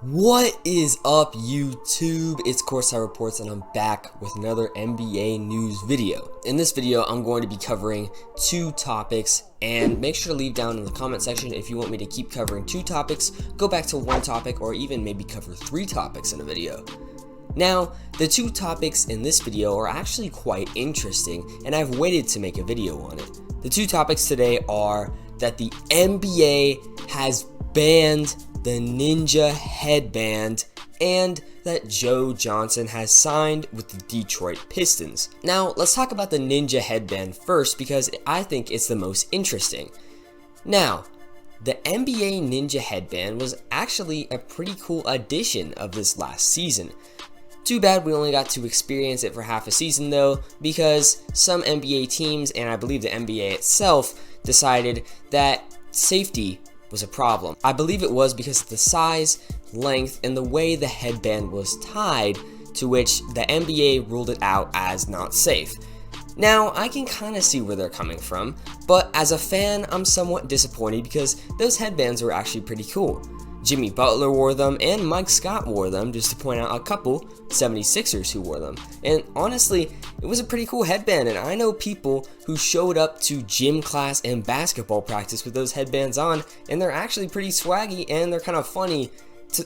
What is up, YouTube? It's Courtside Reports and I'm back with another NBA news video. In this video, I'm going to be covering two topics, and make sure to leave down in the comment section if you want me to keep covering two topics, go back to one topic, or even maybe cover three topics in a video. Now, the two topics in this video are actually quite interesting, and I've waited to make a video on it. The two topics today are that the NBA has banned the Ninja Headband, and that Joe Johnson has signed with the Detroit Pistons. Now, let's talk about the Ninja Headband first because I think it's the most interesting. Now, the NBA Ninja Headband was actually a pretty cool addition of this last season. Too bad we only got to experience it for half a season though, because some NBA teams, and I believe the NBA itself, decided that safety was a problem. I believe it was because of the size, length, and the way the headband was tied, to which the NBA ruled it out as not safe. Now, I can kind of see where they're coming from, but as a fan, I'm somewhat disappointed because those headbands were actually pretty cool. Jimmy Butler wore them, and Mike Scott wore them, just to point out a couple 76ers who wore them. And honestly, it was a pretty cool headband, and I know people who showed up to gym class and basketball practice with those headbands on, and they're actually pretty swaggy, and they're kind of funny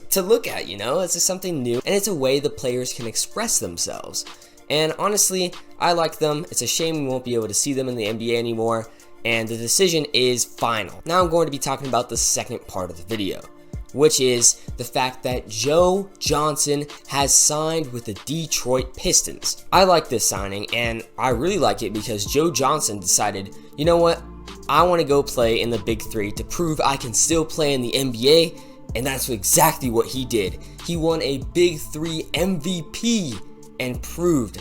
to look at, you know? It's just something new, and it's a way the players can express themselves. And honestly, I like them. It's a shame we won't be able to see them in the NBA anymore, and the decision is final. Now I'm going to be talking about the second part of the video, which is the fact that Joe Johnson has signed with the Detroit Pistons. I like this signing, and I really like it because Joe Johnson decided, you know what, I want to go play in the Big Three to prove I can still play in the NBA, and that's exactly what he did. He won a Big Three MVP and proved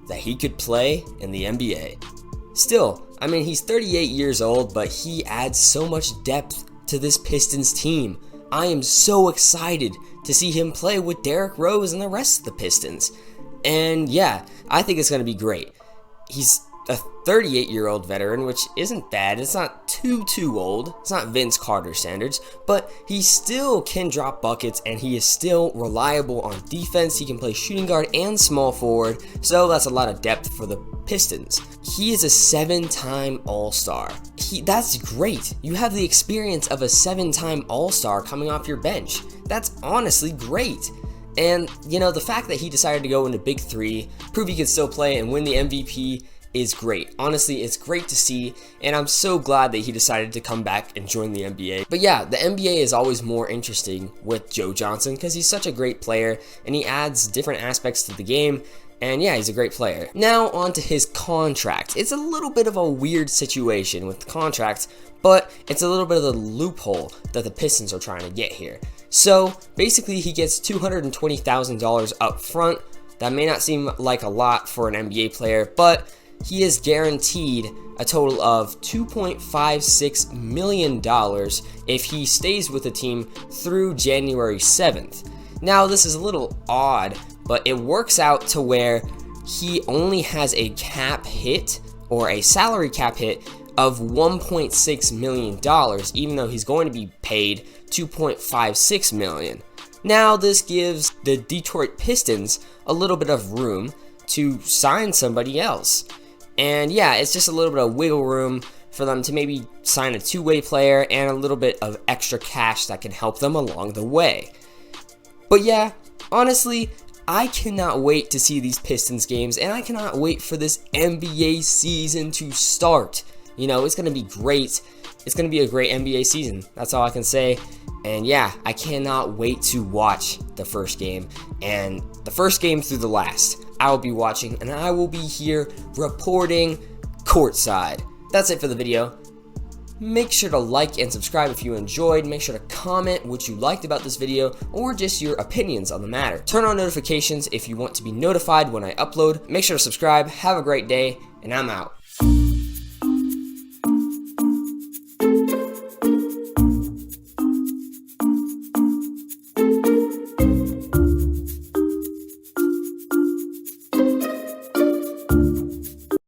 that he could play in the NBA. Still, I mean, he's 38 years old, but he adds so much depth to this Pistons team. I am so excited to see him play with Derrick Rose and the rest of the Pistons. And yeah, I think it's going to be great. He's a 38-year-old veteran, which isn't bad. It's not too old. It's not Vince Carter standards, but he still can drop buckets, and he is still reliable on defense. He can play shooting guard and small forward, so that's a lot of depth for the Pistons. He is a 7-time All-Star. That's great. You have the experience of a 7-time All-Star coming off your bench. That's honestly great. And, you know, the fact that he decided to go into Big Three, prove he can still play and win the MVP is great. Honestly, it's great to see, and I'm so glad that he decided to come back and join the NBA. But yeah, the NBA is always more interesting with Joe Johnson because he's such a great player, and he adds different aspects to the game. And yeah, he's a great player. Now on to his contract. It's a little bit of a weird situation with the contract, but it's a little bit of the loophole that the Pistons are trying to get here. So basically he gets $220,000 up front. That may not seem like a lot for an NBA player, but he is guaranteed a total of $2.56 million if he stays with the team through January 7th. Now this is a little odd, but it works out to where he only has a cap hit, or a salary cap hit, of $1.6 million, even though he's going to be paid $2.56 million. Now this gives the Detroit Pistons a little bit of room to sign somebody else. And yeah, it's just a little bit of wiggle room for them to maybe sign a two-way player and a little bit of extra cash that can help them along the way. But yeah, honestly, I cannot wait to see these Pistons games, and I cannot wait for this NBA season to start. You know, it's going to be great. It's going to be a great NBA season. That's all I can say. And yeah, I cannot wait to watch the first game, and the first game through the last. I will be watching, and I will be here reporting courtside. That's it for the video. Make sure to like and subscribe if you enjoyed. Make sure to comment what you liked about this video or just your opinions on the matter. Turn on notifications if you want to be notified when I upload. Make sure to subscribe. Have a great day, and I'm out.